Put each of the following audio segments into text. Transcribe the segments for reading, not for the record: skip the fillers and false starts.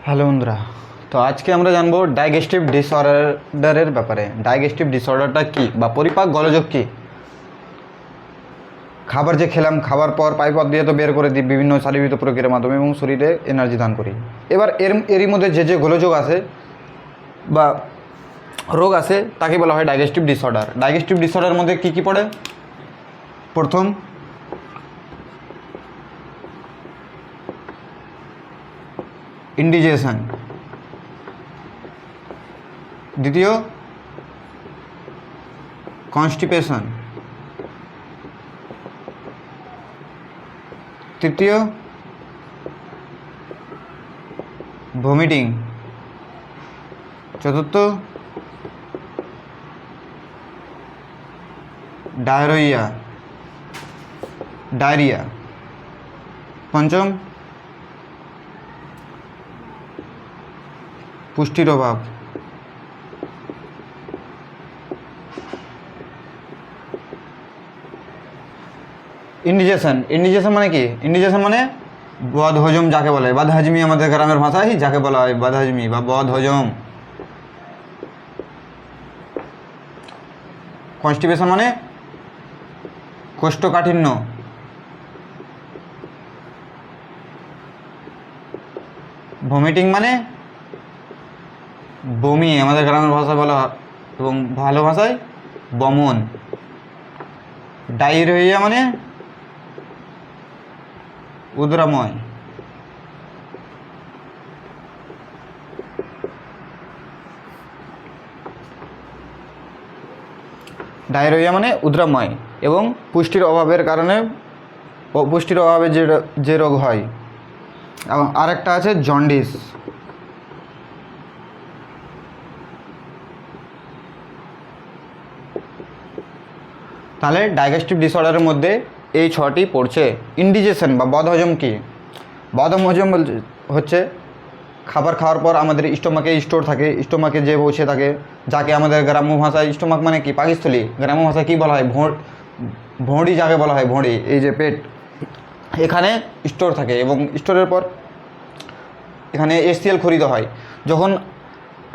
Hello বন্ধুরা, তো আজকে আমরা জানবো ডাইজেস্টিভ ডিসঅর্ডারের ব্যাপারে। ডাইজেস্টিভ ডিসঅর্ডারটা কী বা পরিপাক গোলযোগ কী। খাবার যে খেলাম, খাবার পর পাইপথ দিয়ে তো বের করে দিই বিভিন্ন শারীরিক প্রক্রিয়ার মাধ্যমে এবং শরীরে এনার্জি দান করি। এবার এরই মধ্যে যে গোলযোগ আছে বা রোগ আছে তাকে বলা হয় ডাইজেস্টিভ ডিসঅর্ডার। ডাইজেস্টিভ ডিসঅর্ডারের মধ্যে কী কী পড়ে? প্রথম ইন্ডিজেশন, দ্বিতীয় কনস্টিপেশন, তৃতীয় ভমিটিং, চতুর্থ ডায়রিয়া, পঞ্চম পুষ্টির অভাব। ইন্ডিজেশন মানে কি? ইন্ডিজেশন মানে বদহজম যাকে বলে, বদহজমি আমাদের গ্রামের ভাষায় যাকে বলা হয় বদহজমি বা বদহজম। কনস্টিপেশন মানে কোষ্ঠকাঠিন্য। ভমিটিং মানে বমি আমাদের গ্রামের ভাষায় বলা হয় এবং ভালো ভাষায় বমন। ডায়রিয়া মানে উদ্রাময়। ডায়রিয়া মানে উদ্রাময় এবং পুষ্টির অভাবের কারণে পুষ্টির অভাবে যে রোগ হয়। এবং আরেকটা আছে জন্ডিস। তাহলে ডাইজেস্টিভ ডিসঅর্ডারের মধ্যে এই ছটি পড়ছে। ইন্ডিজেশন বা বদহজম কি? বদহজম হচ্ছে খাবার খাওয়ার পর আমাদের স্টোমাকে স্টোর থাকে, স্টোমাকে যে বসে থাকে, যাকে আমাদের গ্রাম্য ভাষায় স্টোমাক মানে কি পাকস্থলী, গ্রাম্য ভাষায় কী বলা হয় ভোঁড়ি যাকে বলা হয় ভোঁড়ি। এই যে পেট, এখানে স্টোর থাকে এবং স্টোরের পর এখানে HCl খরিত হয়। যখন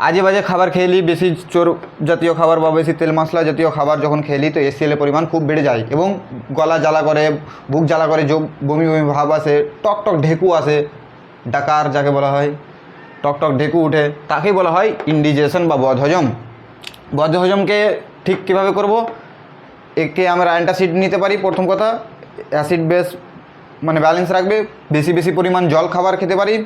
আজে বাজে খাবার খেয়ে নিই, বেশি চোর জাতীয় খাবার বা বেশি তেল মশলা জাতীয় খাবার যখন খেয়ে নিই তো HCl-এর পরিমাণ খুব বেড়ে যায় এবং গলা জ্বালা করে, বুক জ্বালা করে, বমি বমি ভাব আসে, টক ঢেকু আসে, ডাকার যাকে বলা হয়, টক ঢেকু উঠে, তাকেই বলা হয় ইন্ডিজেশন বা বদহজম। বদহজমকে ঠিক কীভাবে করব? একে আমরা অ্যান্টাসিড নিতে পারি। প্রথম কথা, অ্যাসিড বেস মানে ব্যালেন্স রাখবে। বেশি পরিমাণ জল খাবার খেতে পারি।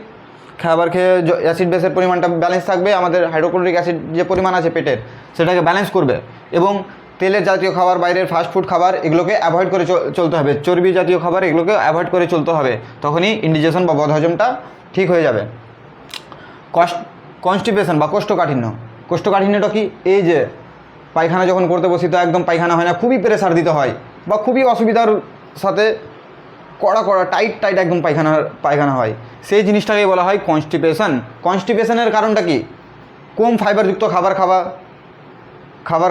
খাবার খেয়ে অ্যাসিড বেসের পরিমাণটা ব্যালেন্স থাকবে, আমাদের হাইড্রোক্লোরিক অ্যাসিড যে পরিমাণ আছে পেটের সেটাকে ব্যালেন্স করবে। এবং তেলের জাতীয় খাবার, বাইরের ফাস্টফুড খাবার এগুলোকে অ্যাভয়েড করে চলতে হবে। চর্বি জাতীয় খাবার এগুলোকে অ্যাভয়েড করে চলতে হবে, তখনই ইন্ডিজেশন বা বদহজমটা ঠিক হয়ে যাবে। কনস্টিপেশন বা কোষ্ঠকাঠিন্যটা কি? এই যে পায়খানা যখন করতে বসি তো একদম পায়খানা হয় না, খুবই প্রেসার দিতে হয় বা খুবই অসুবিধার সাথে কড়া টাইট একদম পায়খানা হয়, সেই জিনিসটাকে বলা হয় কনস্টিপেশন। কনস্টিপেশনের কারণটা কি? কম ফাইবারযুক্ত খাবার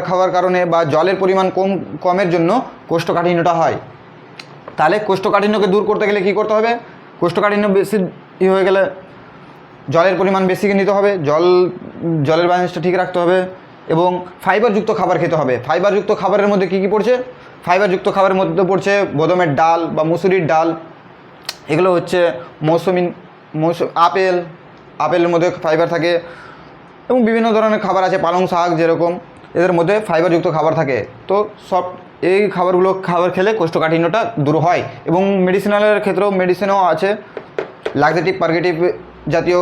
খাওয়ার কারণে বা জলের পরিমাণ কমের জন্য কোষ্ঠকাঠিন্যটা হয়। তাহলে কোষ্ঠকাঠিন্যকে দূর করতে গেলে কী করতে হবে? কোষ্ঠকাঠিন্য বেশি হয়ে গেলে জলের পরিমাণ বেশি নিতে হবে, জলের ব্যালেন্সটা ঠিক রাখতে হবে এবং ফাইবারযুক্ত খাবার খেতে হবে। ফাইবারযুক্ত খাবারের মধ্যে কী পড়ছে? ফাইবারযুক্ত খাবারের মধ্যে পড়ছে বাদামের ডাল বা মুসুরির ডাল, এগুলো হচ্ছে আপেলের মধ্যে ফাইবার থাকে এবং বিভিন্ন ধরনের খাবার আছে, পালং শাক যেরকম, এদের মধ্যে ফাইবারযুক্ত খাবার থাকে। তো এই খাবার খেলে কোষ্ঠকাঠিন্যটা দূর হয়। এবং মেডিসিনালের ক্ষেত্রেও মেডিসিনও আছে, লাক্সেটিভ পার্গেটিভ জাতীয়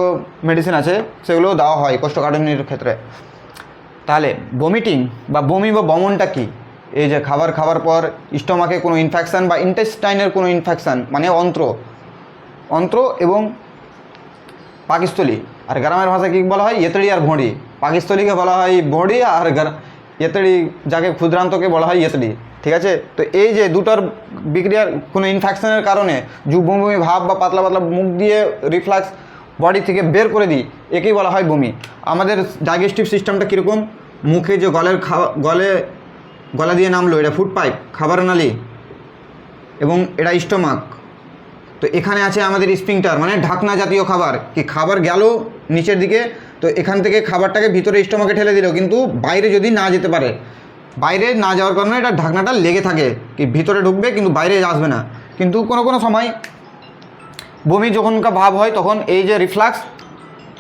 মেডিসিন আছে, সেগুলোও দেওয়া হয় কোষ্ঠকাঠিন্যের ক্ষেত্রে। তাহলে ভমিটিং বা বমি বা বমনটা কি? এই যে খাবার পর স্টোমাকে কোনো ইনফেকশান বা ইন্টেস্টাইনের কোনো ইনফেকশান মানে অন্ত্র এবং পাকস্থলী, আর গ্রামের ভাষায় কী বলা হয়? ইয়েতড়ি আর ভোঁড়ি। পাকস্থলীকে বলা হয় ভোঁড়ি আর ইয়েতড়ি যাকে ক্ষুদ্রান্তকে বলা হয় ইয়েতড়ি। ঠিক আছে? তো এই যে দুটার বিক্রিয়ার কোনো ইনফেকশনের কারণে বমি ভাব বা পাতলা মুখ দিয়ে রিফ্লাক্স বডি থেকে বের করে দিই, একেই বলা হয় বমি। আমাদের ডাইজেস্টিভ সিস্টেমটা কীরকম? মুখে যে গলা দিয়ে নামলো, এটা ফুড পাইপ, খাবার নালী, এবং এটা স্টোমাক, তো এখানে আছে আমাদের স্পিংটার, মানে ঢাকনা জাতীয় খাবার, কি খাবার গেল নিচের দিকে, তো এখান থেকে খাবারটাকে ভিতরে স্টোমাকে ঠেলে দিল, কিন্তু বাইরে যদি না যেতে পারে, বাইরে না যাওয়ার কারণে এটা ঢাকনাটা লেগে থাকে, কি ভিতরে ঢুকবে কিন্তু বাইরে আসবে না। কিন্তু কোনো কোনো সময় বমি যখনকার ভাব হয় তখন এই যে রিফ্লাক্স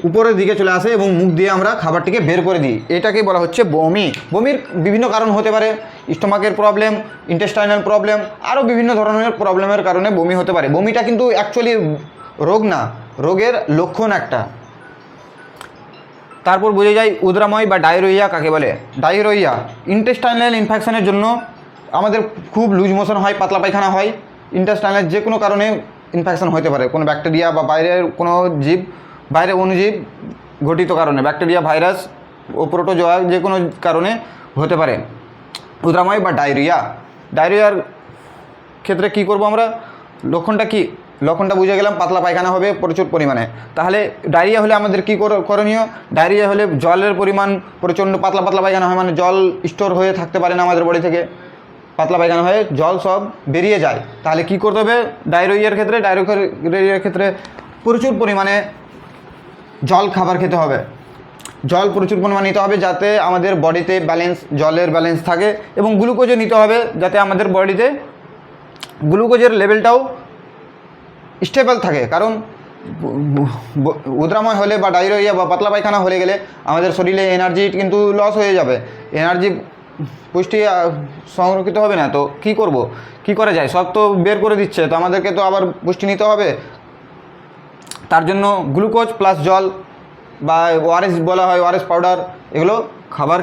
উপরের দিকে চলে আসে এবং মুখ দিয়ে আমরা খাবারটিকে বের করে দিই, এটাকে বলা হচ্ছে বমি। বমির বিভিন্ন কারণ হতে পারে, স্টোমাকের প্রবলেম, ইন্টেস্টাইনাল প্রবলেম, আরও বিভিন্ন ধরনের প্রবলেমের কারণে বমি হতে পারে। বমিটা কিন্তু অ্যাকচুয়ালি রোগ না, রোগের লক্ষণ একটা। তারপর বোঝা যায় উদ্রাময় বা ডায়রিয়া কাকে বলে। ডায়রিয়া ইন্টেস্টাইনাল ইনফেকশনের জন্য আমাদের খুব লুজ মোশন হয়, পাতলা পায়খানা হয়। ইন্টেস্টাইনাল যে কোনো কারণে ইনফেকশন হতে পারে, কোনো ব্যাকটেরিয়া বা বাইরের কোনো জীব, বাইরে অণুজীব ঘটিত কারণে, ব্যাকটেরিয়া, ভাইরাস ও প্রোটোজোয়া যে কোনো কারণে হতে পারে উদ্রাময় বা ডায়রিয়া। ডায়রিয়ার ক্ষেত্রে কি করব আমরা, লক্ষণটা কি, লক্ষণটা বুঝে গেলাম, পাতলা পায়খানা হবে প্রচুর পরিমাণে। তাহলে ডায়রিয়া হলে আমাদের কী করণীয়, ডায়রিয়া হলে জলের পরিমাণ প্রচণ্ড, পাতলা পাতলা পায়খানা হয় মানে জল স্টোর হয়ে থাকতে পারে না আমাদের বডি থেকে, পাতলা পায়খানা হয়ে জল সব বেরিয়ে যায়। তাহলে কি করতে হবে ডায়রিয়ার ক্ষেত্রে, ডায়রিয়ার ক্ষেত্রে প্রচুর পরিমাণে জল খাবার খেতে হবে, জল প্রচুর পরিমাণে নিতে হবে যাতে আমাদের বডিতে ব্যালেন্স, জলের ব্যালেন্স থাকে, এবং গ্লুকোজও নিতে হবে যাতে আমাদের বডিতে গ্লুকোজের লেভেলটাও স্টেবল থাকে। কারণ উদ্রাময় হলে বা ডায়রিয়া বা পাতলা পায়খানা হয়ে গেলে আমাদের শরীরে এনার্জি কিন্তু লস হয়ে যাবে, এনার্জি পুষ্টি সংরক্ষিত হবে না। তো কি করব, কি করা যায়, সব তো বের করে দিচ্ছে, তো আমাদেরকে তো আবার পুষ্টি নিতে হবে। তার জন্য গ্লুকোজ প্লাস জল বা ওআরএস বলা হয়, ওআরএস পাউডার, এগুলো খাবার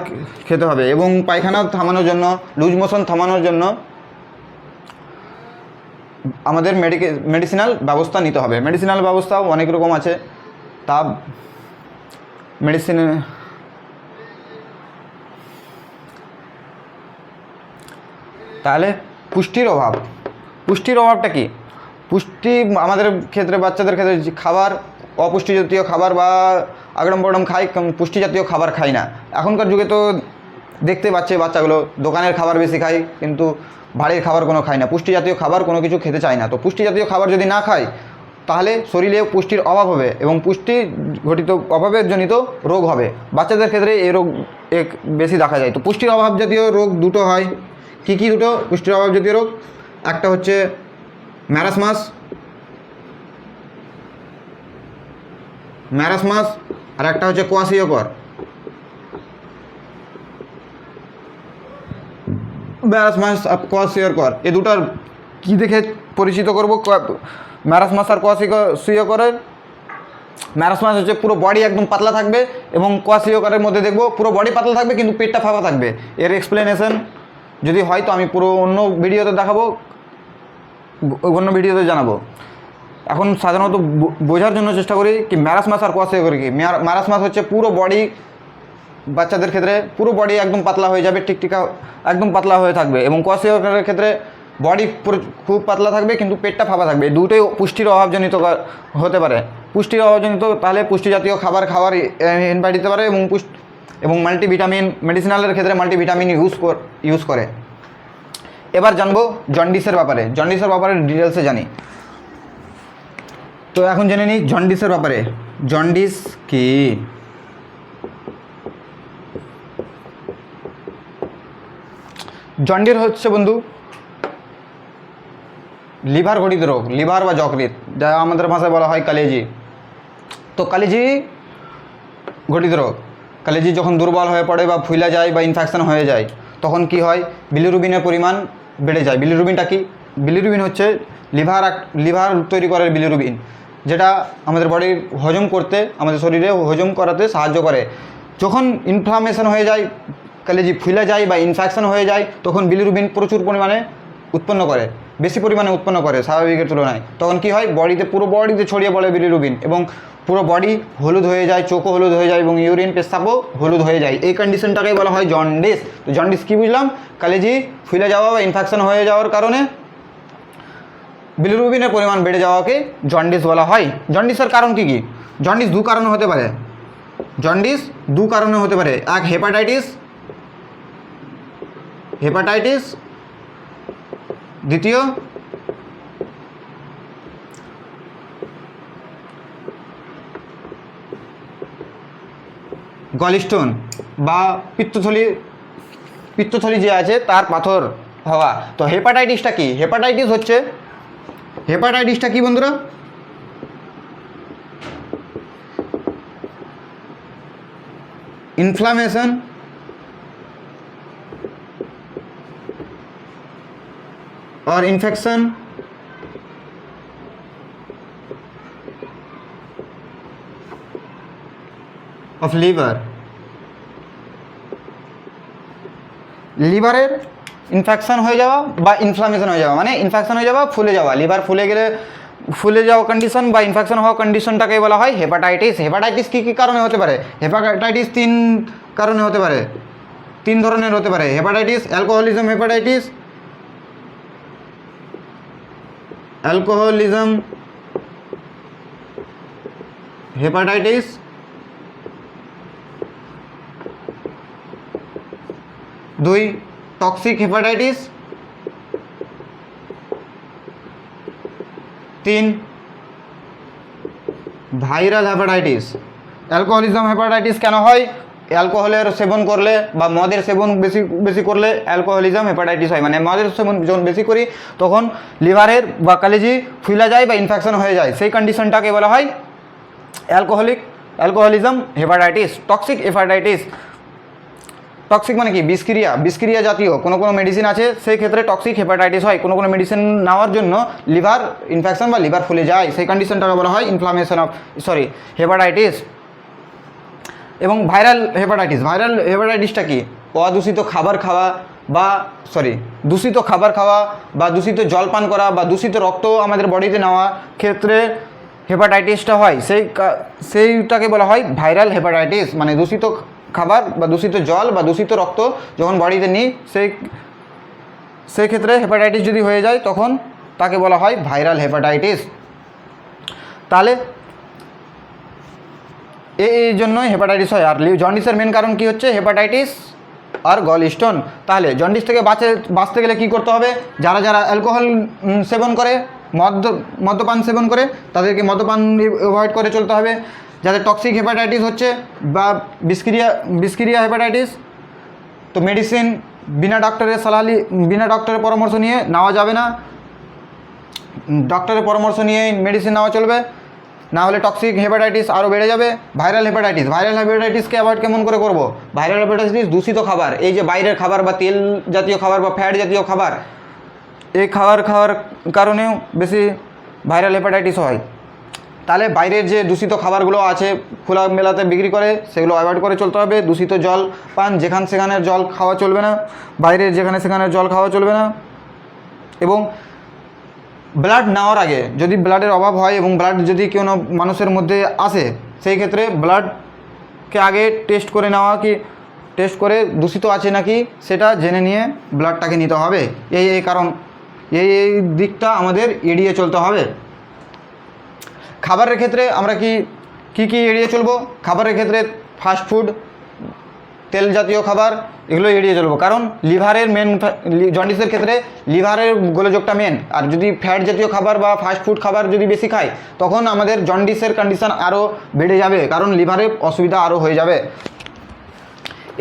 খেতে হবে। এবং পায়খানা থামানোর জন্য, লুজ মোশন থামানোর জন্য আমাদের মেডিসিনাল ব্যবস্থা নিতে হবে। মেডিসিনাল ব্যবস্থাও অনেক রকম আছে, তা মেডিসিন। তাহলে পুষ্টির অভাব, পুষ্টির অভাবটা কি, পুষ্টি আমাদের ক্ষেত্রে, বাচ্চাদের ক্ষেত্রে খাবার, অপুষ্টি জাতীয় খাবার বা আগড়ম বড়ম খাই, পুষ্টি জাতীয় খাবার খাই না। এখনকার যুগে তো দেখতে পাচ্ছে বাচ্চাগুলো দোকানের খাবার বেশি খায়, কিন্তু বাড়ির খাবার কোনো খায় না, পুষ্টি জাতীয় খাবার কোনো কিছু খেতে চায় না। তো পুষ্টি জাতীয় খাবার যদি না খায় তাহলে শরীরে পুষ্টির অভাব হবে এবং পুষ্টি ঘটিত অভাবের জনিত রোগ হবে। বাচ্চাদের ক্ষেত্রে এই রোগ বেশি দেখা যায়। তো পুষ্টির অভাব জাতীয় রোগ দুটো হয়। কী কী দুটো পুষ্টির অভাব জাতীয় রোগ, একটা হচ্ছে ম্যারাসমাস, আর একটা হচ্ছে কোয়াশিয়কর। ম্যারাসমাস আর কোয়াশিয়কর, এই দুটার কী দেখে পরিচিত করব, ম্যারাসমাস আর কোয়াশিয়করের। ম্যারাসমাস হচ্ছে পুরো বডি একদম পাতলা থাকবে, এবং কোয়াশিয়করের মধ্যে দেখব পুরো বডি পাতলা থাকবে কিন্তু পেটটা ফাঁপা থাকবে। এর এক্সপ্লেনেশন যদি হয় তো আমি পুরো অন্য ভিডিওতে দেখাবো, অন্য ভিডিওতে জানাবো। এখন সাধারণত বোঝার জন্য চেষ্টা করি কি ম্যারাসমাস আর কোয়াশিয়কর কি। ম্যারাসমাস হচ্ছে পুরো বডি, বাচ্চাদের ক্ষেত্রে পুরো বডি একদম পাতলা হয়ে যাবে, টিকটিকা একদম পাতলা হয়ে থাকবে, এবং কোয়াশিয়করের ক্ষেত্রে বডি খুব পাতলা থাকবে কিন্তু পেটটা ফাঁপা থাকবে। দুটোই পুষ্টির অভাবজনিত হতে পারে, পুষ্টির অভাবজনিত। তাহলে পুষ্টি জাতীয় খাবার ইনভাইট দিতে পারে, এবং মাল্টিভিটামিন, মেডিসিনালের ক্ষেত্রে মাল্টিভিটামিন ইউজ করে। এবার জানবো জন্ডিসের ব্যাপারে, জন্ডিসের ব্যাপারে ডিটেলসে জানি। তো এখন জেনে নিই জন্ডিসের ব্যাপারে। জন্ডিস কি, জন্ডিস হচ্ছে বন্ধু লিভার ঘটিত রোগ, লিভার বা যকৃৎ, যা আমাদের ভাষায় বলা হয় কালেজি। তো কালেজি ঘটিত রোগ, কালেজি যখন দুর্বল হয়ে পড়ে বা ফুলে যায় বা ইনফেকশন হয়ে যায় তখন কি হয়, বিলিরুবিনের পরিমাণ বেড়ে যায়। বিলিরুবিনটা কি, বিলিরুবিন হচ্ছে লিভার তৈরি করে বিলিরুবিন, যেটা আমাদের বডির হজম করতে, আমাদের শরীরে হজম করাতে সাহায্য করে। যখন ইনফ্লামেশন হয়ে যায়, কালেজি ফুলে যায় বা ইনফেকশন হয়ে যায় তখন বিলিরুবিন প্রচুর পরিমাণে উৎপন্ন করে, বেশি পরিমাণে উৎপন্ন করে স্বাভাবিকের তুলনায়। তখন কি হয়, বডিতে, পুরো বডিতে ছড়িয়ে পড়ে বিলিরুবিন, এবং পুরো বডি হলুদ হয়ে যায়, চোখও হলুদ হয়ে যায়, এবং ইউরিন পেশাবও হলুদ হয়ে যায়। এই কন্ডিশনটাকেই বলা হয় জন্ডিস। তো জন্ডিস কী বুঝলাম, কালেজি ফুলে যাওয়া বা ইনফেকশন হয়ে যাওয়ার কারণে বিলিরুবিনের পরিমাণ বেড়ে যাওয়াকে জন্ডিস বলা হয়। জন্ডিসের কারণ কী কী, জন্ডিস দু কারণে হতে পারে, জন্ডিস দু কারণে হতে পারে। এক হেপাটাইটিস, দ্বিতীয় গলস্টোন বা পিত্তথলি যে আছে তার পাথর হওয়া। তো হেপাটাইটিসটা কি? হেপাটাইটিসটা কি বন্ধুরা? Inflammation or infection of liver, লিভারের ইনফেকশন হয়ে যাওয়া বা ইনফ্লামেশন হয়ে যাওয়া, মানে ইনফেকশন হয়ে যাওয়া, ফুলে যাওয়া, লিভার ফুলে যাওয়া কন্ডিশন বা ইনফেকশন হওয়া কন্ডিশনটাকে বলা হয় হেপাটাইটিস। হেপাটাইটিস কী কী কারণে হতে পারে? হেপাটাইটিস 3 কারণে হতে পারে, 3 ধরনের হতে পারে hepatitis. Alcoholism hepatitis, 2 toxic hepatitis, 3 viral hepatitis. Alcoholism hepatitis কেন হয়? অ্যালকোহলের সেবন করলে বা মদের সেবন বেশি করলে অ্যালকোহলিজম হেপাটাইটিস হয়। মানে মদের সেবন যখন বেশি করি তখন লিভারের বা কলেজি ফুলে যায় বা ইনফেকশন হয়ে যায়, সেই কন্ডিশনটাকে বলা হয় alcoholism hepatitis. Toxic hepatitis, toxic মানে কি? বিষক্রিয়া জাতীয় কোনো মেডিসিন আছে, সেই ক্ষেত্রে টক্সিক হেপাটাইটিস হয়। কোনো মেডিসিন নেওয়ার জন্য লিভার ইনফেকশন বা লিভার ফুলে যায়, সেই কন্ডিশনটাকে বলা হয় হেপাটাইটিস। এবং ভাইরাল হেপাটাইটিসটা কি? দূষিত খাবার খাওয়া বা দূষিত জল পান করা বা দূষিত রক্ত আমাদের বডিতে নেওয়া ক্ষেত্রে হেপাটাইটিসটা হয়, সেইটাকে বলা হয় ভাইরাল হেপাটাইটিস। মানে দূষিত খাবার বা দূষিত জল বা দূষিত রক্ত যখন বডিতে নিই, সেই ক্ষেত্রে হেপাটাইটিস যদি হয়ে যায় তখন তাকে বলা হয় ভাইরাল হেপাটাইটিস। তাহলে এই জন্যই হেপাটাইটিস হয়। আর জন্ডিসের মেন কারণ কি হচ্ছে? হেপাটাইটিস আর গলস্টোন। তাহলে জন্ডিস থেকে বাঁচতে গেলে কি করতে হবে? যারা অ্যালকোহল সেবন করে, মদ্যপান সেবন করে, তাদেরকে মদ্যপান অ্যাভয়েড করে চলতে হবে। যাদের টক্সিক হেপাটাইটিস হচ্ছে বা বিষক্রিয়া হেপাটাইটিস, তো মেডিসিন বিনা ডক্টরের পরামর্শ নিয়ে নেওয়া যাবে না। ডক্টরের পরামর্শ নিয়ে মেডিসিন নেওয়া চলবে, না হলে টক্সিক হেপাটাইটিস আরও বেড়ে যাবে। ভাইরাল হেপাটাইটিসকে অ্যাভয়েড কেমন করে করব? ভাইরাল হেপাটাইটিস দূষিত খাবার, এই যে বাইরের খাবার বা তেল জাতীয় খাবার বা ফ্যাট জাতীয় খাবার, এই খাওয়ার কারণেও বেশি ভাইরাল হেপাটাইটিস হয়। তাহলে বাইরের যে দূষিত খাবারগুলো আছে খোলা মেলাতে বিক্রি করে, সেগুলো অ্যাভয়েড করে চলতে হবে। দূষিত জল পান, সেখানের জল খাওয়া চলবে না, বাইরের সেখানের জল খাওয়া চলবে না। এবং ব্লাড নেওয়ার আগে যদি ব্লাডের অভাব হয় এবং ব্লাড যদি কোনো মানুষের মধ্যে আসে, সেই ক্ষেত্রে ব্লাডকে আগে টেস্ট করে দূষিত আছে নাকি সেটা জেনে নিয়ে ব্লাডটাকে নিতে হবে। এই দিকটা আমাদের এড়িয়ে চলতে হবে। খাবারের ক্ষেত্রে আমরা কি এড়িয়ে চলবো? খাবারের ক্ষেত্রে ফাস্টফুড, তেল জাতীয় খাবার, এগুলো এড়িয়ে চলবো। কারণ লিভারের জন্ডিসের ক্ষেত্রে লিভারের গোলযোগটা মেন। আর যদি ফ্যাট জাতীয় খাবার বা ফাস্টফুড খাবার যদি বেশি খাই, তখন আমাদের জন্ডিসের কন্ডিশন আরও বেড়ে যাবে, কারণ লিভারের অসুবিধা আরও হয়ে যাবে।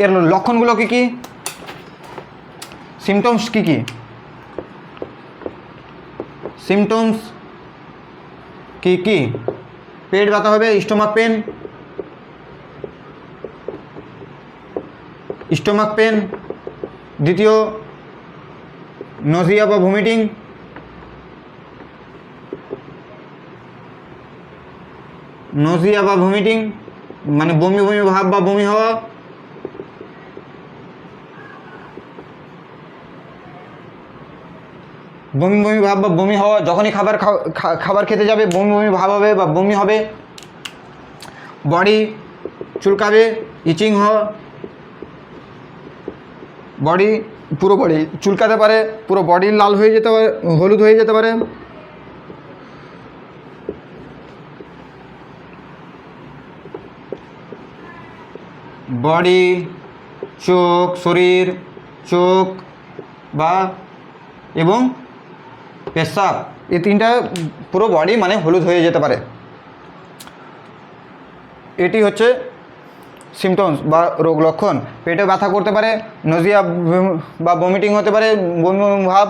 এর লক্ষণগুলো কী? সিমটমস কী? সিমটমস কি? পেট ব্যথা হবে, স্টোমাক পেন। দ্বিতীয়, নজিয়া বা ভমিটিং। মানে বমি ভাব বা বমি হওয়া। বমি ভাব বা বমি হওয়া, যখনই খাবার খেতে যাবে বমি ভাব হবে বা বমি হবে। বডি চুলকাবে, ইচিং হওয়া, পুরো বডি চুলকাতে পারে, পুরো বডি লাল হয়ে যেতে পারে, হলুদ হয়ে যেতে পারে। বডি, শরীর, চোখ এবং পেশাব, এই তিনটা পুরো বডি মানে হলুদ হয়ে যেতে পারে। এটি হচ্ছে সিমটমস বা রোগ লক্ষণ, পেটে ব্যথা করতে পারে, নজিয়া বা বমিটিং হতে পারে, বমি ভাব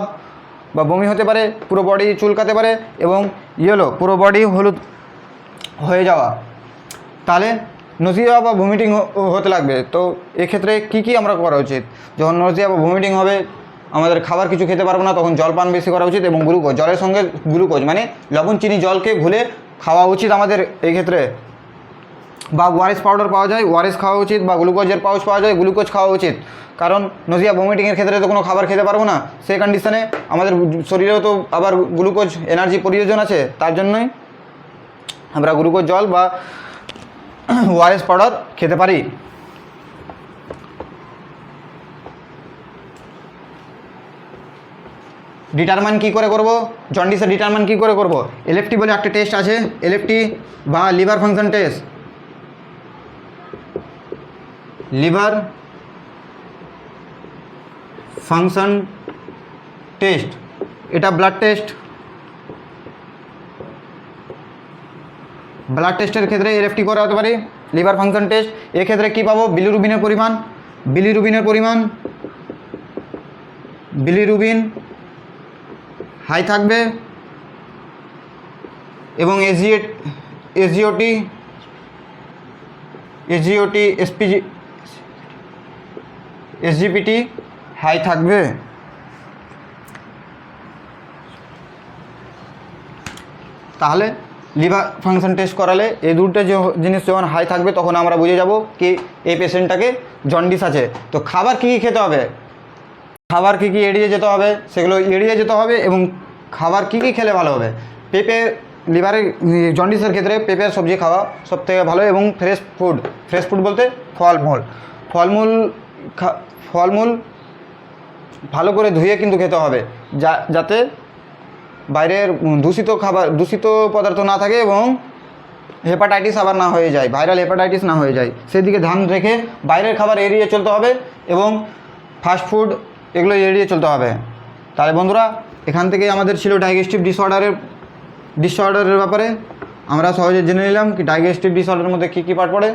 বা বমি হতে পারে, পুরো বডি চুলকাতে পারে এবং ইয়েলো পুরো বডি হলুদ হয়ে যাওয়া, তাহলে নজিয়া বা ভমিটিং হতে লাগবে। তো এক্ষেত্রে কী আমরা করা উচিত? যখন নজিয়া বা ভমিটিং হবে, আমাদের খাবার কিছু খেতে পারবো না, তখন জল পান বেশি করা উচিত এবং গ্লুকোজ, জলের সঙ্গে গ্লুকোজ মানে লবণ চিনি জলকে ঘুলে খাওয়া উচিত আমাদের এই ক্ষেত্রে। বা ওআরএস পাউডার পাওয়া যায়, ওআরএস খাওয়া উচিত, বা গ্লুকোজের পাউচ পাওয়া যায়, গ্লুকোজ খাওয়া উচিত। কারণ নজিয়া ভমিটিংয়ের ক্ষেত্রে তো কোনো খাবার খেতে পারবো না, সেই কন্ডিশনে আমাদের শরীরেও তো আবার গ্লুকোজ এনার্জি প্রয়োজন আছে, তার জন্যই আমরা গ্লুকোজ জল বা ওআরএস পাউডার খেতে পারি। ডিটারমাইন কী করে করব? জন্ডিসের ডিটারমাইন কী করে করব? এলএফটি বলে একটা টেস্ট আছে, এলএফটি বা liver function test. Liver function test, এটা ব্লাড টেস্ট। ব্লাড টেস্টের ক্ষেত্রে এলএফটি করা হতে পারে। লিভার ফাংশন টেস্ট, এক্ষেত্রে কী পাবো? বিলিরুবিনের পরিমাণ, বিলিরুবিন হাই থাকবে এবং এসজিওটি এসজিপিটি হাই থাকবে। তাহলে লিভার ফাংশন টেস্ট করালে এই দুটো জিনিস যখন হাই থাকবে, তখন আমরা বুঝে যাব কি এই পেশেন্টটাকে জন্ডিস আছে। তো খাবার কী কী খেতে হবে, খাবার কী কী এড়িয়ে যেতে হবে, সেগুলো এড়িয়ে যেতে হবে এবং খাবার কী কী খেলে ভালো হবে। পেঁপে, লিভারের জন্ডিসের ক্ষেত্রে পেঁপের সবজি খাওয়া সবথেকে ভালো এবং ফ্রেশ ফুড বলতে ফলমূল ভালো করে ধুয়ে কিন্তু খেতে হবে, যাতে বাইরের দূষিত পদার্থ না থাকে এবং হেপাটাইটিস আবার না হয়ে যায়, ভাইরাল হেপাটাইটিস না হয়ে যায়, সেদিকে ধ্যান রেখে বাইরের খাবার এড়িয়ে চলতে হবে এবং ফাস্টফুড এগুলো এড়িয়ে চলতে হবে। তাহলে বন্ধুরা, এখান থেকেই আমাদের ছিল ডাইজেস্টিভ ডিসঅর্ডারের ব্যাপারে। আমরা সহজে জেনে নিলাম কি ডাইজেস্টিভ ডিসঅর্ডারের মধ্যে কী কী পার্ট পড়ে।